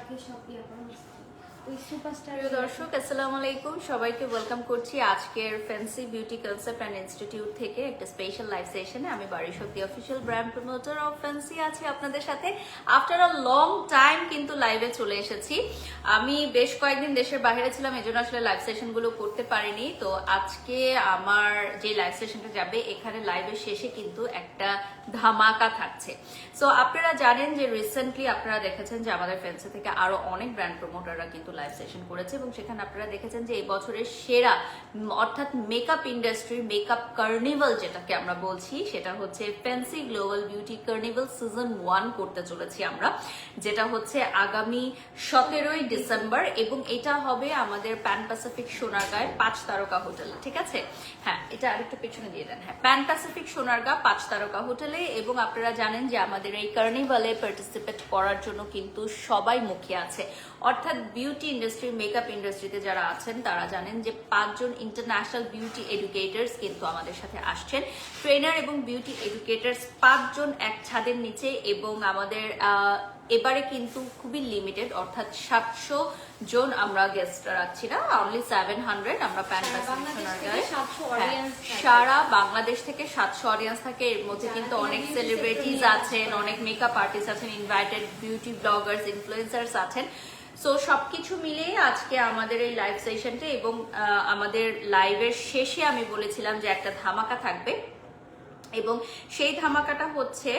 রাকেশ আপনি আপনার ওই সুপারস্টার। প্রিয় দর্শক, আসসালামু আলাইকুম। সবাইকে ওয়েলকাম করছি আজকের fancy beauty concept and institute থেকে একটা স্পেশাল লাইভ সেশনে। আমি Bari Shakti official brand promoter of fancy আছি আপনাদের সাথে। আফটার আ লং টাইম কিন্তু লাইভে চলে এসেছি। আমি বেশ কয়েকদিন দেশের বাইরে ছিলাম, এজন্য আসলে লাইভ সেশনগুলো করতে পারিনি। তো আজকে আমার যে লাইভ সেশনটা যাবে, এখানে লাইভের শেষে কিন্তু একটা ধামাকা থাকছে। সো আপনারা জানেন যে রিসেন্টলি আপনারা দেখেছেন যে আমাদের ফ্যান্সি থেকে আরো অনেক ব্র্যান্ড প্রমোটাররা কিন্তু লাইভ সেশন করেছে এবং সেখানে আপনারা দেখেছেন যে এই বছরের সেরা অর্থাৎ মেকআপ ইন্ডাস্ট্রি মেকআপ কার্নিভাল যেটাকে আমরা বলছি, সেটা হচ্ছে fancy global beauty carnival season 1 করতে চলেছি আমরা, যেটা হচ্ছে আগামী 17ই ডিসেম্বর এবং এটা হবে আমাদের প্যান প্যাসিফিক সোনারগাঁয় 5 তারকা হোটেলে। ঠিক আছে, হ্যাঁ এটা আরেকটু পেছনে দিয়ে দেন। হ্যাঁ, প্যান প্যাসিফিক সোনারগাঁ 5 তারকা হোটেলে। এবং আপনারা জানেন যে আমাদের এই কার্নিভালে পার্টিসিপেট করার জন্য কিন্তু সবাই মুখিয়ে আছে, অর্থাৎ বিউটি ইন্ডাস্ট্রি মেকআপ ইন্ডাস্ট্রিতে যারা আছেন তারা জানেন যে 5 জন ইন্টারন্যাশনাল বিউটি এডুকেটার্স কিন্তু আমাদের সাথে আসছেন, ট্রেনার এবং বিউটি এডুকেটার্স 5 জন এক ছাদের নিচে। এবং আমাদের এবারে কিন্তু খুবই লিমিটেড, অর্থাৎ 700 জন আমরা গেস্ট রাখছি না, অনলি 700। আমরা প্যান সারা বাংলাদেশ থেকে 700 অডিয়েন্স থাকে। এর মধ্যে কিন্তু অনেক সেলিব্রিটিজ আছেন, অনেক মেকআপ আর্টিস্ট আছেন, ইনভাইটেড বিউটি ব্লগার্স ইনফ্লুয়েন্সার্স আছেন। সো সবকিছু মিলিয়ে আজকে আমাদের এই লাইভ সেশনটা এবং আমাদের লাইভের শেষে আমি বলেছিলাম যে একটা ধামাকা থাকবে এবং সেই ধামাকাটা হচ্ছে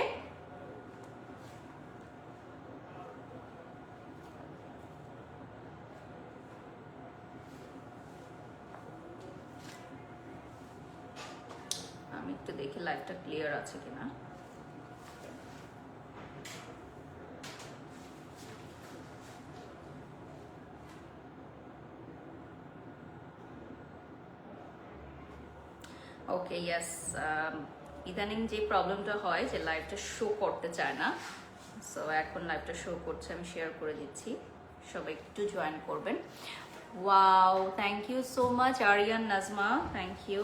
আমি একটু দেখি লাইভটা ক্লিয়ার আছে কিনা। ওকে, ইয়েস। ইদানিং যে প্রবলেমটা হয় যে লাইভটা শো করতে চায় না, সো এখন লাইভটা শো করছে, আমি শেয়ার করে দিচ্ছি, সবাই একটু জয়েন করবেন। Wow, thank you so much Ariyan Nazma, thank you.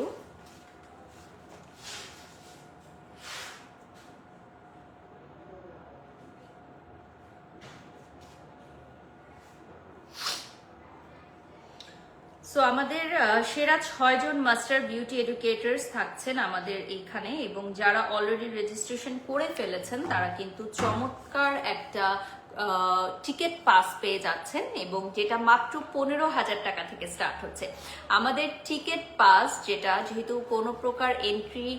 So আমাদের সেরা 6 জন মাস্টার বিউটি এডুকেটার্স থাকছেন আমাদের এইখানে এবং যারা অলরেডি রেজিস্ট্রেশন করে ফেলেছেন তারা কিন্তু চমৎকার একটা টিকিট পাস পেয়ে যাচ্ছেন এবং যেটা মাত্র 15,000 টাকা থেকে স্টার্ট হচ্ছে। আমাদের টিকিট পাস যেটা, যেহেতু কোনো প্রকার এন্ট্রি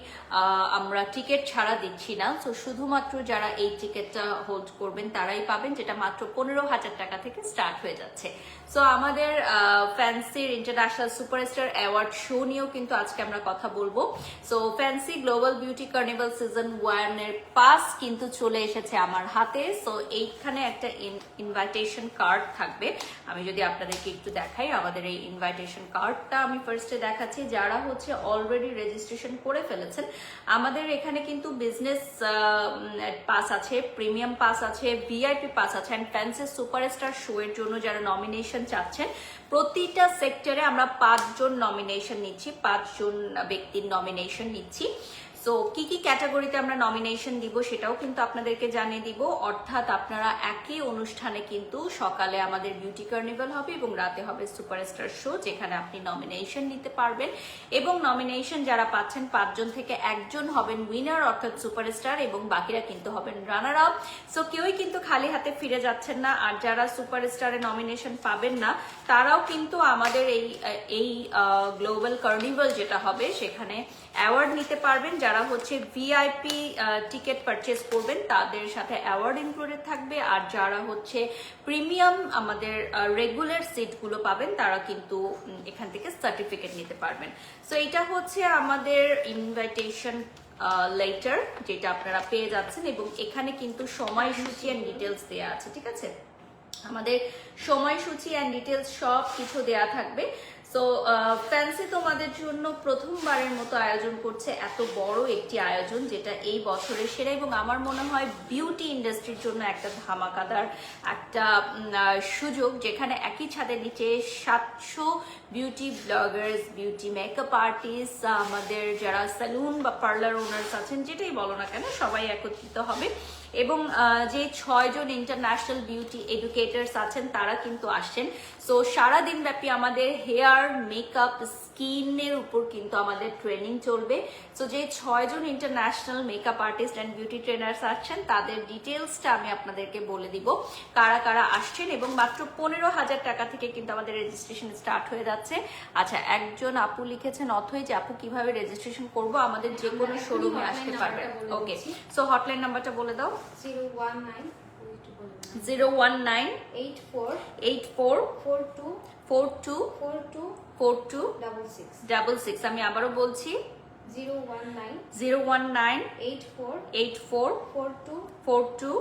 আমরা টিকিট ছাড়া দিচ্ছি না, তো শুধুমাত্র যারা এই টিকিটটা হোল্ড করবেন তারাই পাবেন, যেটা মাত্র 15,000 টাকা থেকে স্টার্ট হয়ে যাচ্ছে। সো আমাদের ফ্যান্সির ইন্টারন্যাশনাল সুপারস্টার অ্যাওয়ার্ড শো নিয়েও কিন্তু আজকে আমরা কথা বলবো। So fancy global beauty carnival season 1 এর পাস কিন্তু চলে এসেছে আমার হাতে। সো এইখানে একটা ইনভাইটেশন কার্ড থাকবে, আমি যদি আপনাদেরকে একটু দেখাই, আমাদের এই ইনভাইটেশন কার্ডটা আমি ফার্স্টে দেখাচ্ছি। যারা হচ্ছে অলরেডি রেজিস্ট্রেশন করে ফেলেছেন, আমাদের এখানে কিন্তু বিজনেস পাস আছে, প্রিমিয়াম পাস আছে, ভিআইপি পাস আছে, অ্যান্ড ফ্যান্সি সুপারস্টার শো এর জন্য যারা নমিনেশন চাচ্ছেন, প্রতিটা সেক্টরে আমরা 5 জন নমিনেশন নিচ্ছি, 5 জন ব্যক্তির নমিনেশন নিচ্ছি। সো কি কি ক্যাটাগরিতে আমরা নমিনেশন দিব সেটাও কিন্তু আপনাদেরকে জানিয়ে দিব। অর্থাৎ আপনারা একই অনুষ্ঠানে কিন্তু সকালে আমাদের বিউটি কার্নিভাল হবে এবং রাতে হবে সুপারস্টার শো, যেখানে আপনি নমিনেশন নিতে পারবেন। এবং নমিনেশন যারা পাচ্ছেন 5 জন থেকে 1 জন হবেন উইনার অর্থাৎ সুপারস্টার এবং বাকিরা কিন্তু হবেন রানার আপ। সো কেউই কিন্তু খালি হাতে ফিরে যাচ্ছেন না। আর যারা সুপারস্টারে নমিনেশন পাবেন না তারাও কিন্তু আমাদের এই গ্লোবাল কার্নিভাল যেটা হবে সেখানে অ্যাওয়ার্ড নিতে পারবেন। যারা হচ্ছে ভিআইপি টিকিট পারচেজ করবেন তাদের সাথে অ্যাওয়ার্ড ইনক্লুডেড থাকবে, আর যারা হচ্ছে প্রিমিয়াম আমাদের রেগুলার সিটগুলো পাবেন তারা কিন্তু এখান থেকে সার্টিফিকেট নিতে পারবেন। সো এটা হচ্ছে আমাদের ইনভাইটেশন লেটার যেটা আপনারা পেয়ে যাচ্ছেন এবং এখানে কিন্তু সময়সূচি অ্যান্ড ডিটেলস দেওয়া আছে। ঠিক আছে, আমাদের সময়সূচি অ্যান্ড ডিটেলস সব কিছু দেয়া থাকবে। সো ফ্যান্সি তোমাদের জন্য প্রথমবারের মতো আয়োজন করছে এত বড় একটি আয়োজন, যেটা এই বছরের সেরা এবং আমার মনে হয় বিউটি ইন্ডাস্ট্রির জন্য একটা ধামাকাদার একটা সুযোগ, যেখানে একই ছাদের নিচে 700 beauty Bloggers, beauty makeup artist, আমাদের যারা সেলুন বা পার্লার ওনার্স আছেন, যেটাই বলো না কেন, সবাই একত্রিত হবে এবং যে 6 জন ইন্টারন্যাশনাল বিউটি এডুকেটার্স আছেন তারা কিন্তু আসছেন। সো সারাদিন ব্যাপী আমাদের হেয়ার, মেকআপ, স্কিনের উপর কিন্তু আমাদের ট্রেনিং চলবে। সো যে 6 জন international makeup artist and beauty trainers আসছেন তাদের ডিটেলসটা আমি আপনাদেরকে বলে দিব, কারা কারা আসছেন, এবং মাত্র 15,000 টাকা থেকে কিন্তু আমাদের রেজিস্ট্রেশন স্টার্ট হয়ে যাচ্ছে। আচ্ছা, একজন আপু লিখেছেন অথই যে আপু কিভাবে রেজিস্ট্রেশন করব, আমাদের যে কোনো শোরুমে আসতে পারবেন। ওকে, সো হটলাইন নাম্বারটা বলে দাও। 019 84 42 66। আমি আবারও বলছি 019 84 42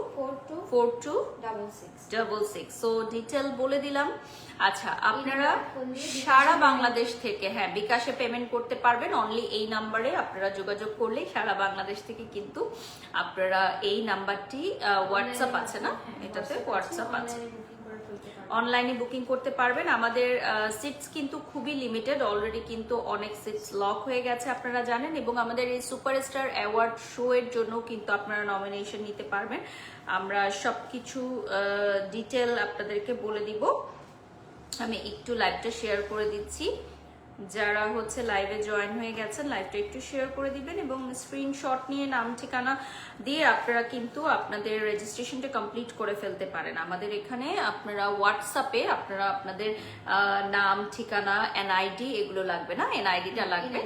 66। সো ডিটেল বলে দিলাম। আচ্ছা, আপনারা সারা বাংলাদেশ থেকে, হ্যাঁ, বিকাশে পেমেন্ট করতে পারবেন। অনলি এই নাম্বারে আপনারা যোগাযোগ করলে সারা বাংলাদেশ থেকে কিন্তু আপনারা এই নাম্বারটি, হোয়াটসঅ্যাপ আছে না, এটাতে হোয়াটসঅ্যাপ আছে, অনলাইনে বুকিং করতে পারবেন। আমাদের সিটস কিন্তু খুবই লিমিটেড, অলরেডি কিন্তু অনেক সিটস লক হয়ে গেছে আপনারা জানেন, এবং আমাদের এই সুপারস্টার অ্যাওয়ার্ড শো এর জন্য কিন্তু আপনারা নমিনেশন নিতে পারবেন। আমরা সবকিছু ডিটেল আপনাদেরকে বলে দিব। আমি একটু লাইভটা শেয়ার করে দিচ্ছি, যারা হচ্ছে লাইভে জয়েন হয়ে গেছেন লাইভটা একটু শেয়ার করে দিবেন, এবং স্ক্রিনশট নিয়ে নাম ঠিকানা দিয়ে আপনারা কিন্তু আপনাদের রেজিস্ট্রেশনটা কমপ্লিট করে ফেলতে পারেন। আমাদের এখানে আপনারা হোয়াটসঅ্যাপে আপনারা আপনাদের নাম, ঠিকানা, এনআইডি এগুলো লাগবে না, এনআইডিটা লাগবে,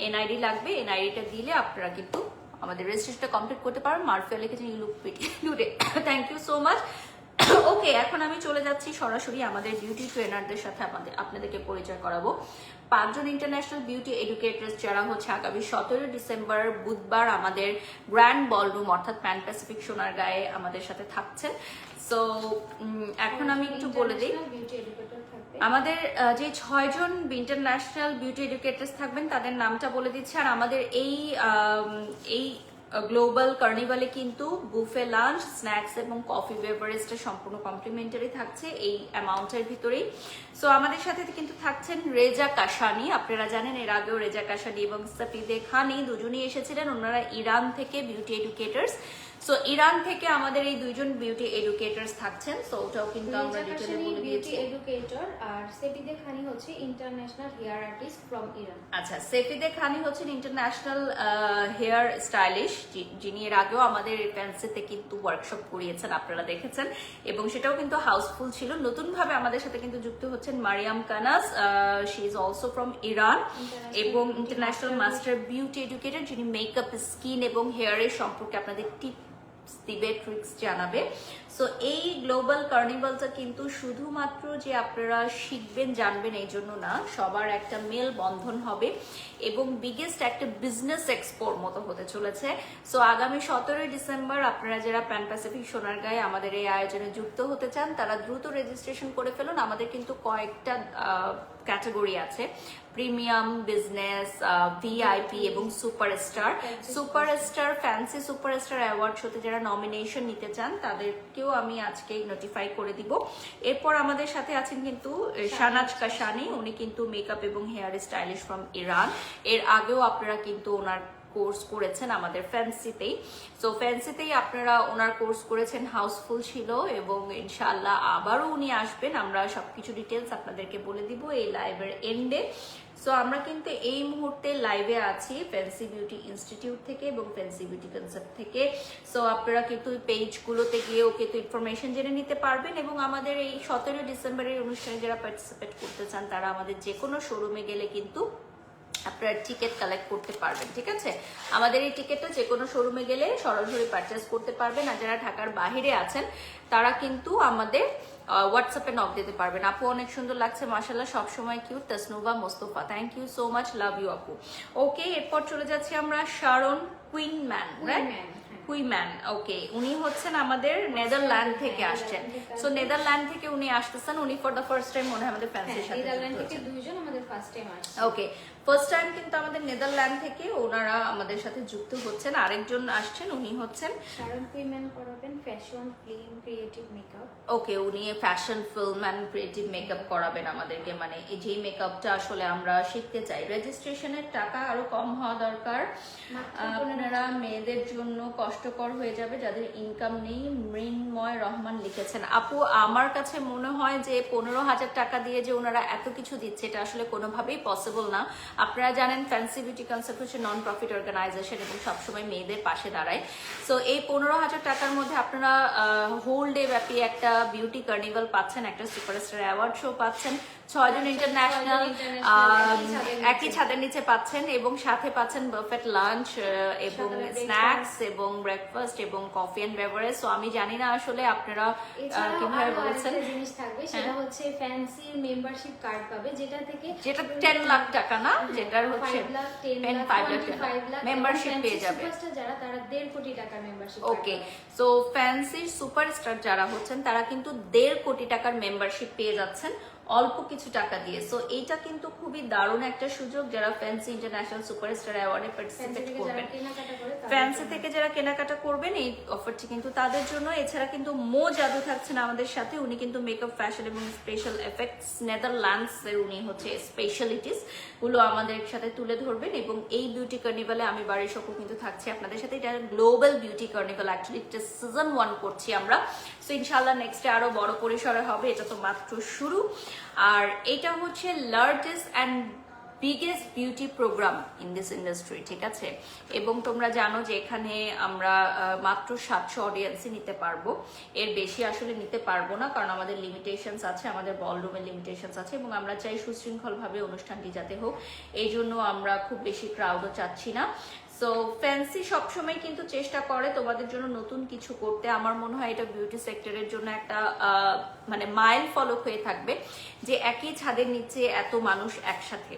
এনআইডি লাগবে। এনআইডিটা দিলে আপনারা কিন্তু আমাদের রেজিস্ট্রেশনটা কমপ্লিট করতে পারবেন। মারফিয়া লিখেছেন you look pretty today, thank you so much. Okay, এখন আমি চলে যাচ্ছি সরাসরি আমাদের বিউটি ট্রেনারদের সাথে আপনাদেরকে পরিচয় করাবো। 5 জন ইন্টারন্যাশনাল বিউটি এডুকেটার্স যারা হচ্ছে আগামী 17 ডিসেম্বর বুধবার আমাদের গ্র্যান্ড বলরুম অর্থাৎ প্যান প্যাসিফিক সোনারগাঁয়ে আমাদের সাথে থাকছেন। সো এখন আমি একটু বলে দিই, আমাদের যে 6 জন ইন্টারন্যাশনাল বিউটি এডুকেটার্স থাকবেন তাদের নামটা বলে দিচ্ছি। আর আমাদের এই গ্লোবাল কার্নিভালে কিন্তু বুফে লাঞ্চ, স্ন্যাক্স এবং কফি বেভারেজটা সম্পূর্ণ কমপ্লিমেন্টারি থাকছে এই অ্যামাউন্টের ভিতরেই। সো আমাদের সাথে কিন্তু থাকছেন রেজা কাশানি। আপনারা জানেন এর আগেও রেজা কাশানি এবং সাফিদে খানি দুজনই এসেছিলেন, ওনারা ইরান থেকে বিউটি এডুকেটার্স। সো ইরান থেকে আমাদের এই 2 জন বিউটি এডুকেটার্স থাকছেন। সো ওটাও কিন্তু আমরা ডিটেইলে বলে দিয়েছি। এডুকেটর আর সেফিদে খানি হচ্ছে international hair artist from Iran. আচ্ছা, সেফিদে খানি হচ্ছেন ইন্টারন্যাশনাল হেয়ার স্টাইলিশ, যিনি এর আগেও আমাদের ফ্যান্সিতে কিন্তু ওয়ার্কশপ করিয়েছেন, আপনারা দেখেছেন, এবং সেটাও কিন্তু হাউসফুল ছিল। নতুন ভাবে আমাদের সাথে কিন্তু যুক্ত হচ্ছেন Mariam Kanas, she is also from Iran, এবং ইন্টারন্যাশনাল মাস্টার বিউটি এডুকেটর, যিনি মেকআপ, স্কিন এবং হেয়ারের সম্পর্কে আপনাদের দিবে, ট্রিক্স জানাবে। সো এই গ্লোবাল কার্নিভালটা কিন্তু শুধুমাত্র যে আপনারা শিখবেন জানবেন এই জন্য না, সবার একটা মেল বন্ধন হবে এবং বিগেস্ট একটা বিজনেস এক্সপোর মতো হতে চলেছে। সো আগামী 17 ডিসেম্বর আপনারা যারা প্যান প্যাসিফিক সোনারগাঁয়ে আমাদের এই আয়োজনে যুক্ত হতে চান তারা দ্রুত রেজিস্ট্রেশন করে ফেলুন। আমাদের কিন্তু কয়েকটা ক্যাটাগরি আছে, প্রিমিয়াম, বিজনেস, ভিআইপি এবং সুপারস্টার ফ্যান্সি সুপারস্টার অ্যাওয়ার্ড শোতে যারা নমিনেশন নিতে চান তাদেরকেও আমি আজকে নোটিফাই করে দিব। এরপর আমাদের সাথে আছেন কিন্তু শাহনাজ কাশানি, উনি কিন্তু মেকআপ এবং হেয়ার স্টাইলিশ ফ্রম ইরান। এর আগেও আপনারা কিন্তু ওনার কোর্স করেছেন আমাদের ফ্যান্সিতেই। সো ফ্যান্সিতেই আপনারা ওনার কোর্স করেছেন, হাউসফুল ছিল, এবং ইনশাআল্লাহ আবারও উনি আসবেন। আমরা সবকিছু ডিটেলস আপনাদেরকে বলে দিব এই লাইভের এন্ডে। সো আমরা কিন্তু এই মুহূর্তে লাইভে আছি ফ্যান্সি বিউটি ইনস্টিটিউট থেকে এবং ফ্যান্সি বিউটি কনসেপ্ট থেকে। সো আপনারা কিন্তু পেজগুলোতে গিয়েও কিন্তু ইনফরমেশন জেনে নিতে পারবেন, এবং আমাদের এই 17 ডিসেম্বরের অনুষ্ঠানে যারা পার্টিসিপেট করতে চান তারা আমাদের যে কোনো শোরুমে গেলে কিন্তু আপনারা টিকিট কালেক্ট করতে পারবেন। ঠিক আছে, আমাদের এই টিকিটটা যে কোনো শোরুমে গেলে সরাসরি পারচেস করতে পারবেন। আর যারা ঢাকার বাইরে আছেন তারা কিন্তু আমাদের হোয়াটসঅ্যাপে নক দিতে পারবেন। আপু অনেক সুন্দর লাগছে, মাশাআল্লাহ, সবসময় cute. Tasnuba Mostafa, thank you so much, love you আপু। ওকে, এরপর চলে যাচ্ছি আমরা শারন কুইনম্যান, কুইম্যান। ওকে, উনি হচ্ছেন আমাদের নেদারল্যান্ড থেকে আসছেন। সো নেদারল্যান্ড থেকে উনি আসতেছেন, উনি ফর দ্য ফার্স্ট টাইম মনে হয় আমাদের ফ্যান্সির সাথে। নেদারল্যান্ড থেকে 2 জন আমাদের ফার্স্ট টাইম আসছে। ওকে, ফার্স্ট টাইম কিন্তু আমাদের নেদারল্যান্ড থেকে ওনারা আমাদের সাথে যুক্ত হচ্ছেন। আরেকজন আসছেন, উনি হচ্ছেন শারন কুইম্যান, করাবেন ফ্যাশন, ফিল্ম, ক্রিয়েটিভ মেকআপ। ওকে, উনি fashion, film and creative makeup করাবেন আমাদেরকে, মানে এই যে মেকআপটা আসলে আমরা শিখতে চাই। রেজিস্ট্রেশনের টাকা আরো কম হওয়া দরকার, আপনারা মেয়েদের জন্য কষ্টকর হয়ে যাবে যাদের ইনকাম নেই। মৃন্ময় রহমান লিখেছেন, আপু আমার কাছে মনে হয় যে 15,000 টাকা দিয়ে যে ওনারা এত কিছু দিচ্ছে এটা আসলে কোনোভাবেই পসিবল না। আপনারা জানেন ফ্যান্সি বিউটি কনসেপ্ট হচ্ছে নন প্রফিট অর্গানাইজেশন এবং সবসময় মেয়েদের পাশে দাঁড়ায়। সো এই 15,000 টাকার মধ্যে আপনারা হোল ডে ব্যাপী একটা বিউটি কার্নিভাল পাচ্ছেন, একটা সুপারস্টার অ্যাওয়ার্ড শো পাচ্ছেন, 6 জন ইন্টারন্যাশনাল একই ছাদের নিচে পাচ্ছেন এবং সাথে পাচ্ছেন বাফেট লাঞ্চ এবং স্ন্যাক্স এবং ব্রেকফাস্ট এবং কফি এন্ড বেভারেজ। তো আমি জানি না আসলে আপনারা কিভাবে বলেছেন। জিনিস থাকবে সেটা হচ্ছে ফ্যান্সি মেম্বারশিপ কার্ড পাবে, যেটা 10 লাখ টাকা না, যেটার হচ্ছে 5 লাখ 10 লাখ 25 লাখ মেম্বারশিপ পেয়ে যাবে। যারা তারা 1.5 কোটি টাকার মেম্বারশিপ। ওকে, সো ফ্যান্সির সুপারস্টার যারা হচ্ছেন তারা কিন্তু 1.5 কোটি টাকার মেম্বারশিপ পেয়ে যাচ্ছেন অল্প কিছু টাকা দিয়ে। সো এইটা কিন্তু খুবই দারুণ একটা সুযোগ যারা ফ্যান্সি ইন্টারন্যাশনাল সুপারস্টার অ্যাওয়ার্ডে পার্টিসিপেট করবেন। ফ্যান্সি থেকে যারা কেনাকাটা করবেন এই অফারটি কিন্তু তাদের জন্য। এছাড়া কিন্তু মো জাদু থাকছেন আমাদের সাথে, উনি কিন্তু মেকআপ, ফ্যাশন এবং স্পেশাল এফেক্টস নেদারল্যান্ডস এর উনি হচ্ছে স্পেশালিটিস গুলো আমাদের সাথে তুলে ধরবেন। এবং এই বিউটি কার্নিভালে আমি বাড়ির সকল কিন্তু থাকছি আপনাদের সাথে। এটা গ্লোবাল বিউটি কার্নিভাল, অ্যাকচুয়ালি এটা সিজন 1 করছি আমরা। সো ইনশাআল্লাহ নেক্সটে আরো বড় পরিসরে হবে, এটা তো মাত্র শুরু। আর এটা হচ্ছে largest and biggest beauty program in this industry, ঠিক আছে। এবং তোমরা জানো যে এখানে আমরা মাত্র 700 অডিয়েন্সই নিতে পারবো, এর বেশি আসলে নিতে পারবো না, কারণ আমাদের লিমিটেশনস আছে, আমাদের বলরুমের লিমিটেশনস আছে এবং আমরা চাই সুশৃঙ্খলভাবে অনুষ্ঠানটি যাতে হোক। এই জন্য আমরা খুব বেশি ক্রাউডও চাচ্ছি না। সো ফ্যান্সি সবসময় কিন্তু চেষ্টা করে তোমাদের জন্য নতুন কিছু করতে। আমার মনে হয় এটা বিউটি সেক্টরের জন্য একটা মানে মাইল ফলক হয়ে থাকবে যে একই ছাদের নিচে এত মানুষ একসাথে,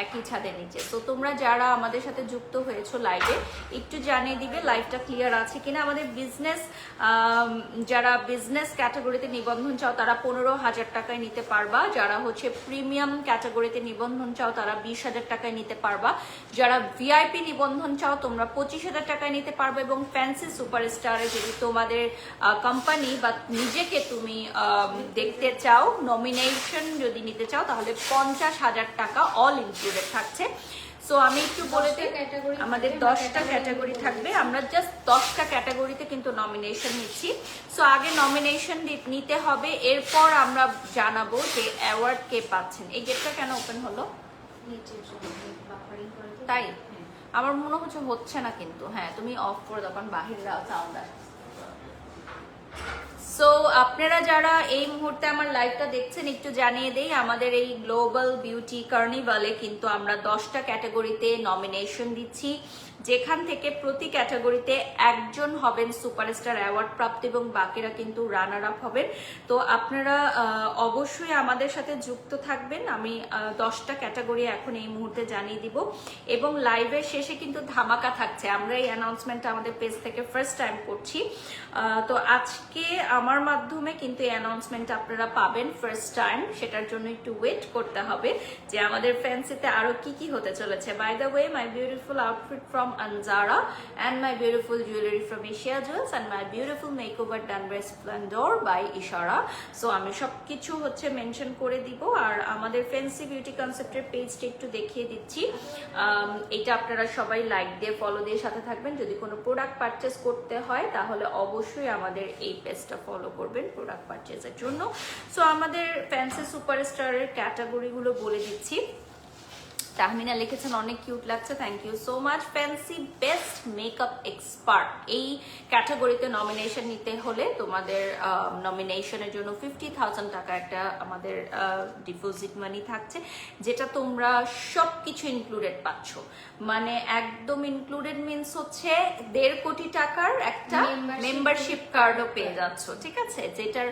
একই ছাদের নিচে। তো তোমরা যারা আমাদের সাথে যুক্ত হয়েছো লাইভে একটু জানিয়ে দিবে লাইভটা ক্লিয়ার আছে কিনা। আমাদের বিজনেস যারা বিজনেস ক্যাটাগরিতে নিবন্ধন চাও তারা 15,000 টাকায় নিতে পারবা, যারা হচ্ছে প্রিমিয়াম ক্যাটাগরিতে নিবন্ধন চাও তারা 20,000 টাকায় নিতে পারবা, যারা ভিআইপি নিবন্ধন চাও তোমরা 25,000 টাকায় নিতে পারবে। এবং ফ্যান্সি সুপারস্টারে যদি তোমাদের কোম্পানি বা নিজেকে তুমি দেখতে চাও, নমিনেশন যদি নিতে চাও তাহলে 50,000 টাকা অল ইনক্লুডেড থাকছে। সো আমি একটু বলে দিই আমাদের 10টা ক্যাটাগরি থাকবে, আমরা জাস্ট 10টা ক্যাটাগরিতে কিন্তু নমিনেশন নিচ্ছি। সো আগে নমিনেশন নিতে হবে, এরপর আমরা জানাবো যে অ্যাওয়ার্ড কে পাচ্ছেন। এই গেটটা কেন ওপেন হলো তাই আমার মনে হচ্ছে না কিন্তু। হ্যাঁ তুমি অফ করে দাও কারণ বাহির সাউন্ড আসছে। সো আপনারা যারা এই মুহূর্তে আমার লাইভটা দেখছেন একটু জানিয়ে দেই, আমাদের এই গ্লোবাল বিউটি কার্নিভালে কিন্তু আমরা 10টা ক্যাটাগরিতে নমিনেশন দিচ্ছি, যেখান থেকে প্রতি ক্যাটাগরিতে একজন হবেন সুপারস্টার অ্যাওয়ার্ড প্রাপ্ত এবং বাকিরা কিন্তু রানার আপ হবেন। তো আপনারা অবশ্যই আমাদের সাথে যুক্ত থাকবেন। আমি 10টা ক্যাটাগরি এখন এই মুহূর্তে জানিয়ে দিব এবং লাইভের শেষে কিন্তু ধামাকা থাকছে। আমরা এই অ্যানাউন্সমেন্টটা আমাদের পেজ থেকে ফার্স্ট টাইম করছি। তো আজকে আমার মাধ্যমে কিন্তু এই অ্যানাউন্সমেন্ট আপনারা পাবেন ফার্স্ট টাইম, সেটার জন্য একটু ওয়েট করতে হবে যে আমাদের ফ্যান্সিতে আরো কি কি হতে চলেছে। By the way, my beautiful outfit from Anzara and my beautiful jewelry from Asia Jewels and my beautiful makeover done by Splendor by Ishara. So আমি সবকিছু হচ্ছে মেনশন করে দিব। আর আমাদের ফ্যান্সি বিউটি কনসেপ্টের পেজটা একটু দেখিয়ে দিচ্ছি, এটা আপনারা সবাই লাইক দিয়ে ফলো দিয়ে সাথে থাকবেন। যদি কোনো প্রোডাক্ট পারচেস করতে হয় তাহলে অবশ্যই আমাদের এই পেজটা ফলো করবেন প্রোডাক্ট পারচেসের জন্য। সো আমাদের ফ্যান্সি সুপারস্টারের ক্যাটাগরিগুলো বলে দিচ্ছি। তাহমিনা লিখেছেন অনেক কিউট লাগছে, thank you so much. Fancy best makeup expert এই ক্যাটাগরিতে নমিনেশন নিতে হলে তোমাদের নমিনেশনের জন্য 50,000 টাকা একটা আমাদের ডিপোজিট মানি থাকছে, যেটা তোমরা সবকিছু ইনক্লুডেড পাচ্ছ। মানে একদম ইনক্লুডেড মিনস হচ্ছে 1.5 কোটি টাকার একটা মেম্বারশিপ কার্ডও পেয়ে যাচ্ছ, ঠিক আছে, যেটার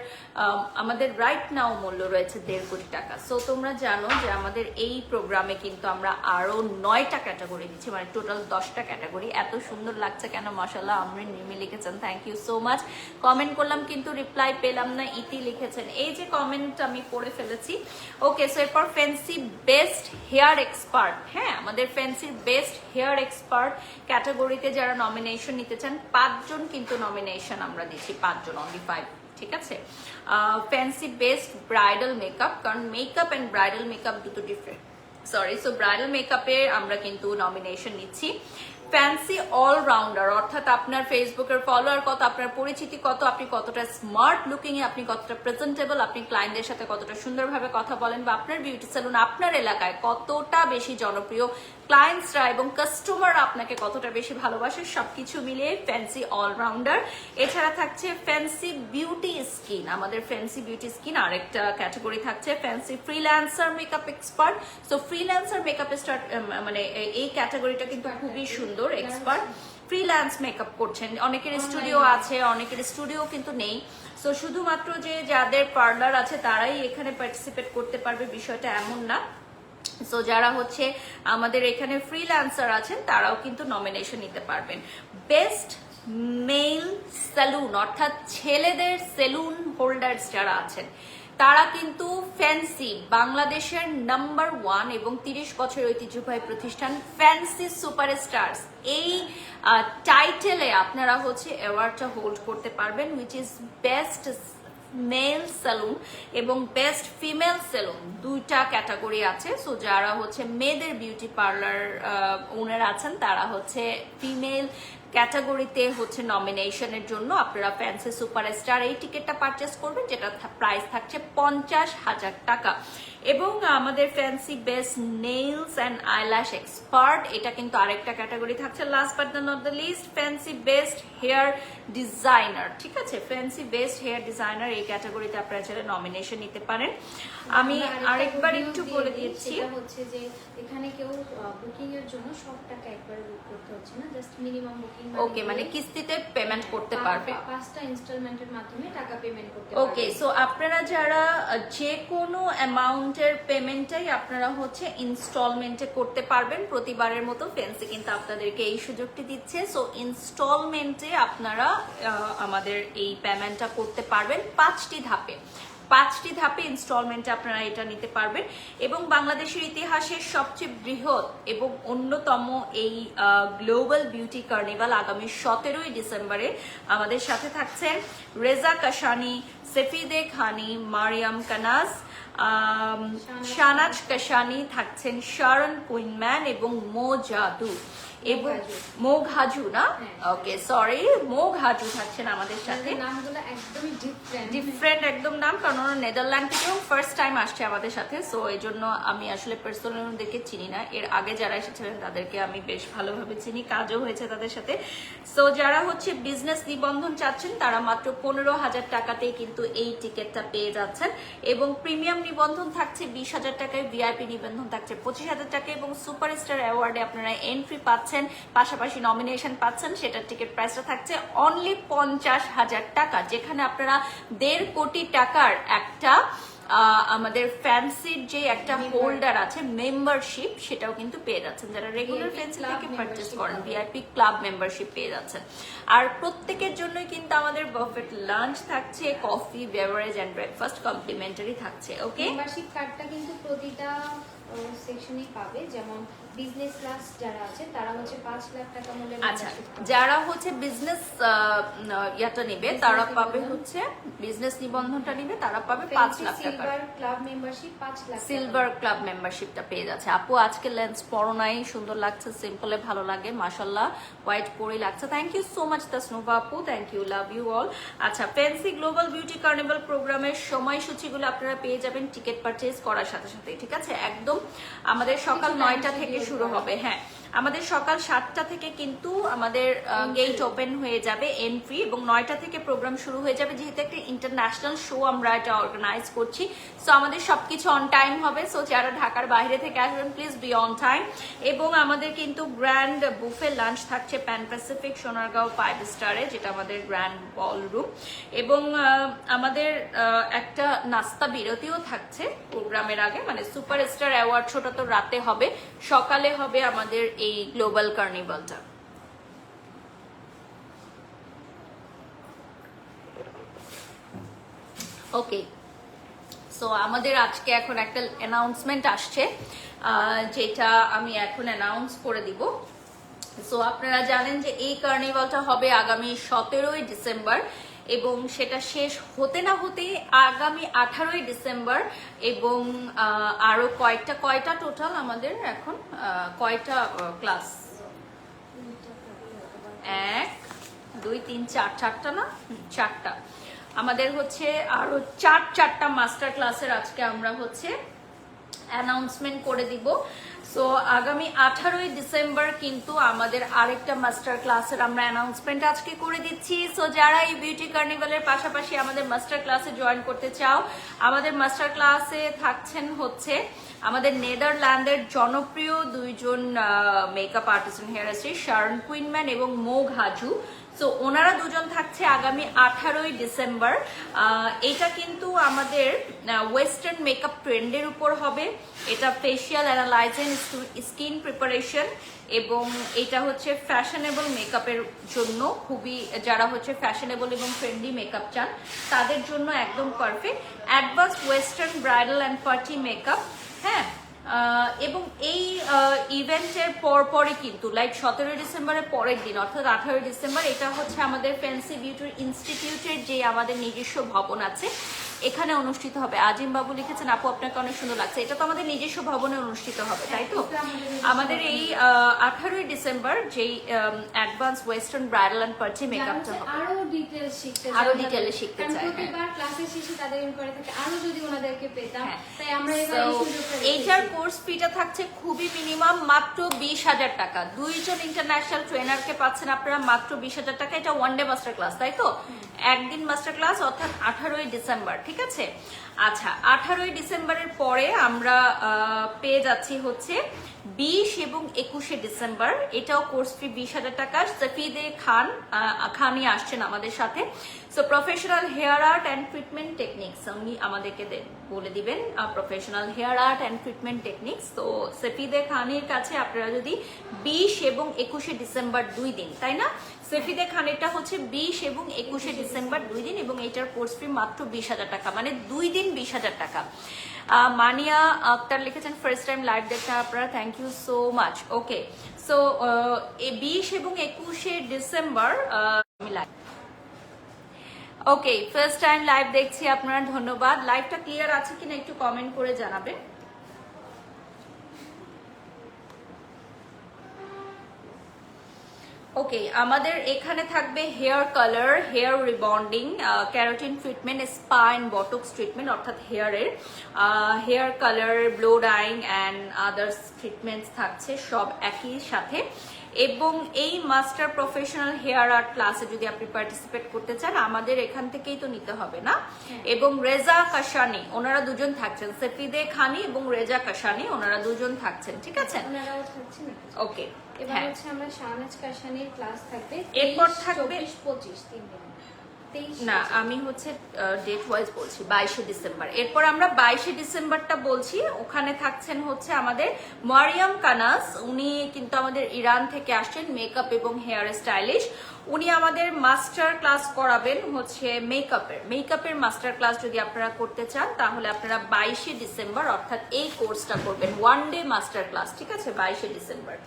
আমাদের রাইট নাও মূল্য রয়েছে 1.5 কোটি টাকা। সো তোমরা জানো যে আমাদের এই প্রোগ্রামে কিন্তু আমরা আরো 9টা ক্যাটাগরি দিচ্ছি, মানে টোটাল 10টা ক্যাটাগরি। এত সুন্দর লাগছে কেন, মাশাআল্লাহ। আমরিন মিমি লিখেছেন thank you so much. Comment করলাম কিন্তু রিপ্লাই পেলাম না। ইতি লিখেছেন এই যে কমেন্ট আমি পড়ে ফেলেছি। ওকে, সো এরপর ফ্যান্সি বেস্ট হেয়ার এক্সপার্ট। হ্যাঁ, আমাদের ফ্যান্সি বেস্ট হেয়ার এক্সপার্ট ক্যাটাগরিতে যারা নমিনেশন নিতে চান 5 জন কিন্তু নমিনেশন আমরা দিচ্ছি, 5 জন, অনলি 5, ঠিক আছে। ফ্যান্সি বেস্ট ব্রাইডাল মেকআপ, কারণ মেকআপ এন্ড ব্রাইডাল মেকআপ দুটো ডিফারেন্ট, সরি। সো ব্রাইডাল মেকআপে আমরা কিন্তু নমিনেশন নিচ্ছি। ফ্যান্সি অলরাউন্ডার, অর্থাৎ আপনার ফেসবুকের ফলোয়ার কত, আপনার পরিচিতি কত, আপনি কতটা স্মার্ট লুকিং এ, আপনি কতটা প্রেজেন্টেবল, আপনি ক্লায়েন্টদের সাথে কতটা সুন্দরভাবে কথা বলেন, বা আপনার বিউটি সেলুন আপনার এলাকায় কতটা বেশি জনপ্রিয়, ক্লায়েন্টসরা এবং কাস্টমার আপনাকে কতটা বেশি ভালোবাসে, সবকিছু মিলিয়ে ফ্যান্সি অলরাউন্ডার। এছাড়া থাকছে ফ্যান্সি বিউটি স্কিন, আমাদের ফ্যান্সি বিউটি স্কিন আরেকটা ক্যাটাগরি থাকছে, Fancy freelancer makeup expert. So freelancer makeup মানে এই ক্যাটাগরিটা কিন্তু খুবই সুন্দর, এক্সপার্ট ফ্রিল্যান্স মেকআপ করছেন, অনেকের স্টুডিও আছে, অনেকের স্টুডিও কিন্তু নেই। সো শুধুমাত্র যে যাদের পার্লার আছে তারাই এখানে পার্টিসিপেট করতে পারবে বিষয়টা এমন না। সো যারা হচ্ছে আমাদের এখানে ফ্রিল্যান্সার আছেন তারাও কিন্তু নমিনেশন নিতে পারবেন। বেস্ট মেল সেলুন, অর্থাৎ ছেলেদের সেলুন হোল্ডার্স যারা আছেন তারা কিন্তু ফ্যান্সি বাংলাদেশের নাম্বার 1 এবং 30 বছরের ঐতিহ্যবাহী প্রতিষ্ঠান ফ্যান্সি সুপারস্টার্স, এই টাইটেলে আপনারা হচ্ছে অ্যাওয়ার্ডটা হোল্ড করতে পারবেন, which is best male salon এবং বেস্ট ফিমেল সেলুন, দুইটা ক্যাটাগরি আছে। সো যারা হচ্ছে মেয়েদের বিউটি পার্লার ওনার আছেন তারা হচ্ছে ফিমেল ক্যাটাগরিতে হচ্ছে নমিনেশনের জন্য আপনারা ফ্যান্সি সুপারস্টার এই টিকিটটা পারচেস করবেন, যেটা প্রাইস থাকছে 50,000 টাকা। এবং আমাদের Fancy best nails and eyelash expert, এটা কিন্তু আরেকটা ক্যাটাগরি থাকছে। Last but not the least Fancy best hair designer, ঠিক আছে, ফ্যান্সি বেস্ট হেয়ার ডিজাইনার এই ক্যাটাগরিতে আপনারা চাইলে নমিনেশন নিতে পারেন। আমি আরেকবার একটু বলে দিচ্ছি, সেটা হচ্ছে যে এখানে কেউ বুকিং এর জন্য সব টাকা একবারে বুক করতে হচ্ছে না, জাস্ট মিনিমাম বুকিং, ওকে, মানে কিস্তিতে পেমেন্ট করতে পারবে, 5টা ইনস্টলমেন্টের মাধ্যমে টাকা পেমেন্ট করতে পারবে। ওকে। সো আপনারা যারা যে কোনো অ্যামাউন্টের পেমেন্টটাই আপনারা হচ্ছে ইনস্টলমেন্টে করতে পারবেন, প্রতিবারের মতো ফ্যান্সি কিন্তু আপনাদেরকে এই সুযোগটি দিচ্ছে। সো ইনস্টলমেন্টে আপনারা আমাদের এই পেমেন্টটা করতে পারবেন 5টি ধাপে ইনস্টলমেন্টে আপনারা এটা নিতে পারবেন। এবং বাংলাদেশের ইতিহাসের সবচেয়ে বৃহৎ এবং অন্যতম এই গ্লোবাল বিউটি কার্নিভাল আগামী 17ই ডিসেম্বরে আমাদের সাথে থাকছেন রেজা কাশানি, সেফিদে খানি, মারিয়াম কানাজ, শানাজ কাশানি, থাকছেন শারন কুইনম্যান এবং মোজাদু এবং মোঘাজু না, ওকে সরি, মোঘাজু থাকছেন আমাদের সাথে। নামগুলো একদমই ডিফারেন্ট একদম নাম, কারণ ওরা নেদারল্যান্ড থেকেও ফার্স্ট টাইম আসছে আমাদের সাথে। সো এই জন্য আমি আসলে পার্সোনালি ওদেরকে চিনি না, এর আগে যারা এসেছিলেন তাদেরকে আমি বেশ ভালোভাবে চিনি, কাজও হয়েছে তাদের সাথে। সো যারা হচ্ছে বিজনেস নিবন্ধন চাচ্ছেন তারা মাত্র 15,000 টাকাতেই কিন্তু এই টিকিটটা পেয়ে যাচ্ছেন, এবং প্রিমিয়াম নিবন্ধন থাকছে 20,000 টাকায়, ভিআইপি নিবন্ধন থাকছে 25,000 টাকা, এবং সুপারস্টার অ্যাওয়ার্ডে আপনারা এন্ট্রি পাচ্ছেন, পাশাপাশি নমিনেশন পাচ্ছেন, সেটার টিকিট প্রাইসটা থাকছে অনলি 50,000 টাকা, যেখানে আপনারা 1.5 কোটি টাকার একটা আমাদের ফ্যান্সির যে একটা হোল্ডার আছে মেম্বারশিপ, সেটাও কিন্তু পেয়ে যাচ্ছেন। যারা রেগুলার ফ্যান্সি থেকে পারচেজ করেন ভিআইপি ক্লাব মেম্বারশিপ পেয়ে যাচ্ছেন। আর প্রত্যেকের জন্যই কিন্তু আমাদের বাফেট লাঞ্চ থাকছে, coffee, beverage and breakfast complimentary থাকছে। ওকে, মেম্বারশিপ কার্ডটা কিন্তু প্রতিটা সেকশনেই পাবে, যেমন বিজনেস ক্লাস যারা আছে তারা হচ্ছে 5 লাখ টাকা মূল্যের আচ্ছা, যারা হচ্ছে বিজনেস ইয়াটা নেবে তারা পাবে হচ্ছে বিজনেস নিবন্ধনটা নেবে তারা পাবে 5 লাখ টাকা। Silver club membership 5 lakh, silver club মেম্বারশিপটা পেয়ে যাচ্ছে। আপু আজকে লেন্স পরো নাই, সুন্দর লাগছে, সিম্পলে ভালো লাগে, মাশাআল্লাহ হোয়াইট পরেই লাগছে। Thank you so much Tasnuva আপু, thank you, love you all. আচ্ছা, ফ্যান্সি গ্লোবাল বিউটি কার্নিভাল প্রোগ্রামের সময়সূচিগুলো আপনারা পেয়ে যাবেন টিকিট পারচেজ করার সাথে সাথে, ঠিক আছে। একদম আমাদের সকাল 9টা থেকে শুরু হবে, হ্যাঁ আমাদের সকাল 7টা থেকে কিন্তু আমাদের গেট ওপেন হয়ে যাবে এন্ট্রি, এবং 9টা থেকে প্রোগ্রাম শুরু হয়ে যাবে, যেহেতু একটা ইন্টারন্যাশনাল শো আমরা এটা অর্গানাইজ করছি। সো আমাদের সবকিছু অন টাইম হবে। সো যারা ঢাকার বাইরে থেকে আসবেন প্লিজ বি অন টাইম। এবং আমাদের কিন্তু গ্র্যান্ড বুফে লাঞ্চ থাকছে প্যান প্যাসিফিক সোনারগাঁও 5 স্টারে, যেটা আমাদের গ্র্যান্ড বলরুম, এবং আমাদের একটা নাস্তা বিরতিও থাকছে প্রোগ্রামের আগে, মানে সুপারস্টার অ্যাওয়ার্ড শোটা তো রাতে হবে, সকালে হবে আমাদের এই গ্লোবাল কার্নিভালটা। ওকে, সো আমাদের আজকে এখন একটা অ্যানাউন্সমেন্ট আসছে, যেটা আমি এখন অ্যানাউন্স করে দিব। সো আপনারা জানেন যে এই কার্নিভালটা হবে আগামী 17ই ডিসেম্বর, এবং সেটা শেষ হতে না হতেই আগামী 18ই ডিসেম্বর, এবং আরো কয়টা টোটাল আমাদের এখন কয়টা ক্লাস, 1 2 3 4 চারটা না চারটা আমাদের হচ্ছে আরো চারটা মাস্টার ক্লাসের আজকে আমরা হচ্ছে অ্যানাউন্সমেন্ট করে দিব। সো আগামী 18ই ডিসেম্বর কিন্তু আমাদের আরেকটা মাস্টার ক্লাসের আমরা অ্যানাউন্সমেন্ট আজকে করে দিচ্ছি। সো যারা এই বিউটি কার্নিভালের পাশাপাশি আমাদের মাস্টার ক্লাসে জয়েন করতে চাও, আমাদের মাস্টার ক্লাসে থাকছেন হচ্ছে আমাদের নেদারল্যান্ডের জনপ্রিয় দুইজন মেকআপ আর্টিস্ট হেয়ার আর্টিস্ট শারন কুইনম্যান এবং মোগ হাজু। সো ওনারা দুজন থাকছে আগামী 18ই ডিসেম্বর। এটা কিন্তু আমাদের ওয়েস্টার্ন মেকআপ ট্রেন্ডের উপর হবে। এটা ফেশিয়াল অ্যানালাইজিং স্কিন প্রিপারেশন এবং এটা হচ্ছে ফ্যাশনেবল মেকআপের জন্য খুবই, যারা হচ্ছে ফ্যাশনেবল এবং ট্রেন্ডি মেকআপ চান তাদের জন্য একদম perfect. Advance western bridal and party makeup, হ্যাঁ। এবং এই ইভেন্টের পরপরই কিন্তু লাইক 17 ডিসেম্বরের পরের দিন অর্থাৎ 18 ডিসেম্বর এটা হচ্ছে আমাদের ফ্যান্সি বিউটি ইনস্টিটিউটের যে আমাদের নিজস্ব ভবন আছে এখানে অনুষ্ঠিত হবে। আজিম বাবু লিখেছেন আপু আপনাকে অনেক সুন্দর লাগছে। এটা তো আমাদের নিজস্ব ভবনে অনুষ্ঠিত হবে, তাই তো? আমাদের এই 18ই ডিসেম্বর যেই advance western bridal and party মেকআপটা হবে, আরো ডিটেইলে শিখতে চাই। প্রতিবার ক্লাসের শেষে তাদের ইনকোয়ারি থাকে আরো যদি ওনাদেরকে পেতাম, তাই আমরা এবার এই সুযোগটা এইটার কোর্স ফিটা থাকছে খুবই মিনিমাম মাত্র 20,000 টাকা। দুইজন ইন্টারন্যাশনাল ট্রেনারকে পাচ্ছেন আপনারা মাত্র 20,000 টাকা। এটা ওয়ান ডে মাস্টার ক্লাস, তাই তো? একদিন মাস্টার ক্লাস অর্থাৎ 18ই ডিসেম্বর, ঠিক আছে? আচ্ছা, 18ই ডিসেম্বরের পরে আমরা পেয়ে যাচ্ছি হচ্ছে 20 এবং 21শে ডিসেম্বর। এটাও কোর্স ফি 20,000 টাকা। সফিদে খানি আসছেন আমাদের সাথে। So professional hair art and treatment techniques উনি আমাদেরকে বলে দিবেন, professional hair art and treatment techniques. তো সফিদে খানির কাছে আপনারা যদি 20 এবং 21শে ডিসেম্বর 2 দিন, তাই না? সফিদে খানেরটা হচ্ছে 20 এবং 21শে ডিসেম্বর 2 দিন এবং এটার কোর্স ফি মাত্র 20,000 টাকা, মানে 2 দিন 20,000 টাকা। মানিয়া আক্তার লিখেছেন ফার্স্ট টাইম লাইভ দেখছেন আপনারা, thank you so much. Okay, so 20 এবং 21শে December okay first time live দেখছি আপনারা, ধন্যবাদ। লাইভটা ক্লিয়ার আছে কিনা একটু কমেন্ট করে জানাবেন। ওকে, আমাদের এখানে থাকবে hair colour, hair rebonding, keratin treatment, spa and botox treatment অর্থাৎ হেয়ারের, hair colour, blow drying and others treatments থাকছে সব একই সাথে। এবং এই মাস্টার প্রফেশনাল হেয়ার আর্ট ক্লাসে যদি আপনি পার্টিসিপেট করতে চান আমাদের এখান থেকেই তো নিতে হবে না। এবং রেজা কাশানি ওনারা দুজন থাকছেন, সফিদে খানি এবং রেজা কাশানি ওনারা দুজন থাকছেন, ঠিক আছে? ওনারাও থাকছেন। ওকে, এবার হচ্ছে আমরা শাহনাজ কাশানির ক্লাস থাকবে, এরপর থাকবে 24, 25 3 দিন। না, আমি হচ্ছে ডেট ওয়াইজ বলছি 22শে ডিসেম্বর। এরপর আমরা 22শে ডিসেম্বরটা বলছি, ওখানে থাকছেন হচ্ছে আমাদের মারিয়াম কানাস। উনি কিন্তু আমাদের ইরান থেকে আসছেন, মেকআপ এবং হেয়ার স্টাইলিশ। উনি আমাদের মাস্টার ক্লাস করাবেন হচ্ছে মেকআপের মাস্টার ক্লাস যদি আপনারা করতে চান তাহলে আপনারা 22শে ডিসেম্বর অর্থাৎ এই কোর্সটা করবেন, ওয়ান ডে মাস্টার ক্লাস, ঠিক আছে? 22শে ডিসেম্বর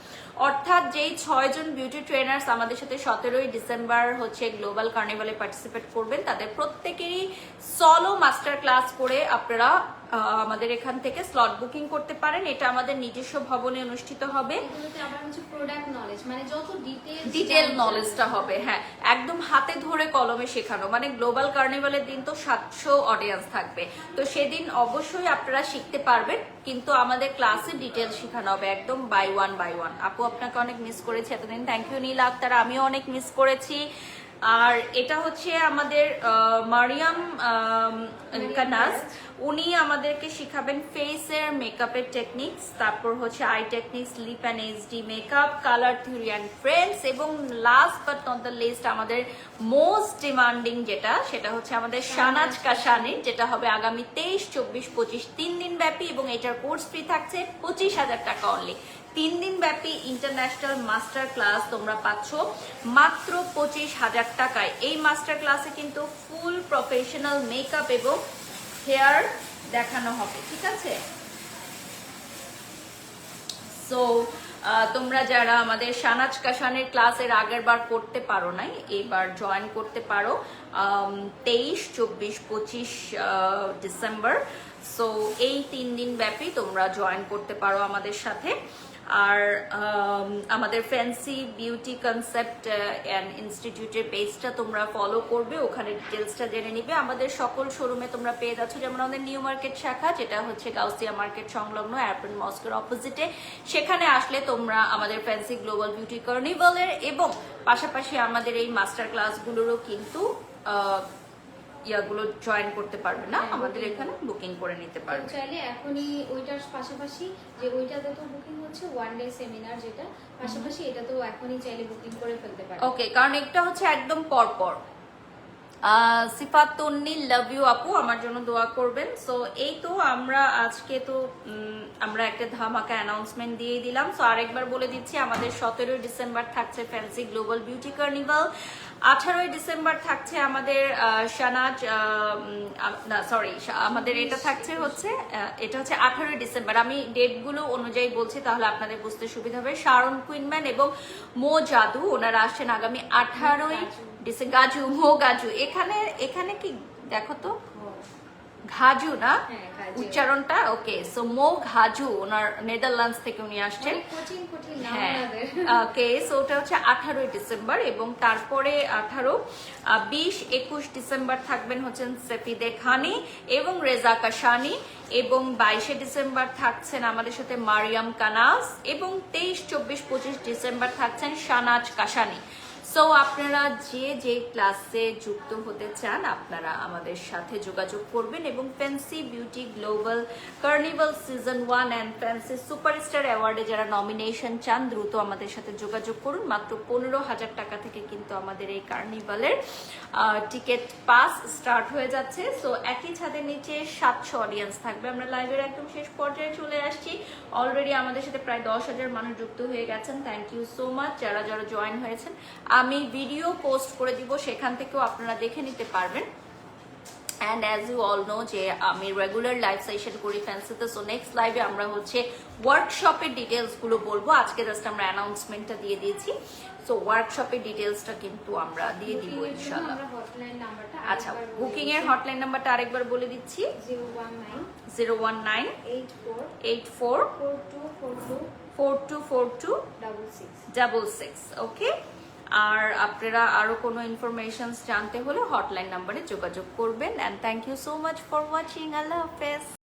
অর্থাৎ যেই 6 জন বিউটি ট্রেনার্স আমাদের সাথে 17ই ডিসেম্বর হচ্ছে গ্লোবাল কার্নিভালে পার্টিসিপেট করবেন তাদের প্রত্যেকেরই সলো মাস্টার ক্লাস করে আপনারা আমাদের এখান থেকে স্লট বুকিং করতে পারেন। এটা আমাদের নিজস্ব ভবনে অনুষ্ঠিত হবে। এগুলোতে আবার হচ্ছে প্রোডাক্ট নলেজ, মানে যত ডিটেল নলেজটা হবে, হ্যাঁ, একদম হাতে ধরে কলমে শেখানো। মানে গ্লোবাল কার্নিভালের দিন তো 700 অডিয়েন্স থাকবে, তো সেদিন অবশ্যই আপনারা শিখতে পারবেন, কিন্তু আমাদের ক্লাসে ডিটেল শেখানো হবে একদম বাই ওয়ান। আপু আপনাকে অনেক মিস করেছি এতদিন, থ্যাংক ইউ নীলা আক্তার, আমিও অনেক মিস করেছি। আর এটা হচ্ছে আমাদের মারিয়াম কানাস, উনি আমাদেরকে শিখাবেন ফেসের মেকআপের টেকনিক্স, তারপর হচ্ছে eye techniques, lip and HD makeup, colour theory and friends, এবং last but not the least আমাদের মোস্ট ডিমান্ডিং যেটা, সেটা হচ্ছে আমাদের শাহনাজ কাশানি, যেটা হবে আগামী 23, 24, 25 3 দিন ব্যাপী, এবং এটার কোর্স ফি থাকছে 25,000 টাকা অনলি। 3 দিন ব্যাপী ইন্টারন্যাশনাল মাস্টার ক্লাস তোমরা পাচ্ছ মাত্র 25,000 টাকায়। এই মাস্টার ক্লাসে কিন্তু ফুল প্রফেশনাল মেকআপ এবং হেয়ার দেখানো হবে, ঠিক আছে? সো তোমরা যারা আমাদের শাহনাজ কাশানের ক্লাসের আগের বার করতে পারো নাই, এবার জয়েন করতে পারো 23, 24, 25 ডিসেম্বর। সো এই 3 দিন ব্যাপী তোমরা জয়েন করতে পারো আমাদের সাথে। আর আমাদের ফ্যান্সি বিউটি কনসেপ্ট অ্যান্ড ইনস্টিটিউটের পেজটা তোমরা ফলো করবে, ওখানে ডিটেলসটা জেনে নিবে। আমাদের সকল শোরুমে তোমরা পেয়ে যাচ্ছ, যেমন আমাদের নিউ মার্কেট শাখা, যেটা হচ্ছে গাউসিয়া মার্কেট সংলগ্ন এয়ারপোর্ট মস্কের অপোজিটে, সেখানে আসলে তোমরা আমাদের ফ্যান্সি গ্লোবাল বিউটি কার্নিভালের এবং পাশাপাশি আমাদের এই মাস্টার ক্লাসগুলোরও কিন্তু ইয়াগুলো জয়েন করতে পারবে না, আমাদের এখানে বুকিং করে নিতে পারবে। চাইলে এখনই ওইটার পাশাপাশি যে ওইটাতে তো বুকিং হচ্ছে ওয়ান ডে সেমিনার, যেটা পাশাপাশি এটা তো এখনই চাইলে বুকিং করে ফেলতে পারবে। ওকে, কারণ এটা হচ্ছে একদম পরপর। সিফাত তন্নি, লাভ ইউ আপু, আমার জন্য দোয়া করবেন। সো এই তো আমরা আজকে তো আমরা একটা ধামাকা অ্যানাউন্সমেন্ট দিয়ে দিলাম। সো আরেকবার বলে দিচ্ছি, আমাদের 17 ডিসেম্বর থাকছে fancy global beauty carnival, 18 December থাকছে আমাদের শানাজ, না সরি, আমাদের এটা থাকছে হচ্ছে এটা হচ্ছে 18 ডিসেম্বর। আমি ডেটগুলো অনুযায়ী বলছি তাহলে আপনাদের বুঝতে সুবিধা হবে। শারন কুইনম্যান এবং মো জাদু ওনারা আসছেন আগামী 18 ডিসেম্বর। গাজু, মো গাজু, এখানে কি দেখো তো, ঘাজু না উচ্চারণটা? ওকে, সো মো ঘাজু ওনার নেদারল্যান্ডস থেকে উনি আসছেন। হ্যাঁ, ওকে, সো ওটা হচ্ছে 18 ডিসেম্বর এবং তারপরে 18, 20, 21 ডিসেম্বর থাকবেন হচ্ছেন সেফিদে খানি এবং রেজা কাশানি, এবং 22 ডিসেম্বর থাকছেন আমাদের সাথে মারিয়াম কানাস, এবং 23, 24, 25 ডিসেম্বর থাকছেন শানাজ কাশানি। সো আপনারা যে ক্লাসে যুক্ত হতে চান আপনারা আমাদের সাথে যোগাযোগ করবেন, এবং fancy beauty global carnival season 1 and fancy superstar অ্যাওয়ার্ডে যারা নমিনেশন চান দ্রুত আমাদের সাথে যোগাযোগ করুন। মাত্র 15,000 টাকা থেকে কিন্তু আমাদের এই কার্নিভালের টিকিট পাস স্টার্ট হয়ে যাচ্ছে। সো একই ছাদের নিচে 700 অডিয়েন্স থাকবে। আমরা লাইভের একদম শেষ পর্যায়ে চলে আসছি। অলরেডি আমাদের সাথে প্রায় 10,000 মানুষ যুক্ত হয়ে গেছেন। থ্যাংক ইউ সো মাচ যারা যারা জয়েন হয়েছেন। আমি ভিডিও পোস্ট করে দিব, সেখান থেকেও আপনারা দেখে নিতে পারবেন। And as you all know যে আমি রেগুলার লাইভ সেশন করি ফ্যান্সিতে। সো নেক্সট লাইভে আমরা হচ্ছে ওয়ার্কশপের ডিটেলসগুলো বলবো। আজকে জাস্ট আমরা অ্যানাউন্সমেন্টটা দিয়ে দিয়েছি। সো ওয়ার্কশপের ডিটেলসটা কিন্তু আমরা দিয়ে দিব ইনশাআল্লাহ। আচ্ছা, বুকিং এর হটলাইন নাম্বারটা আরেকবার বলে দিচ্ছি, 01984424266। ওকে, আর আপনারা আরো কোনো ইনফরমেশন জানতে হলে হটলাইন নাম্বারে যোগাযোগ করবেন। And thank you so much for watching. আল্লাহ হাফেজ।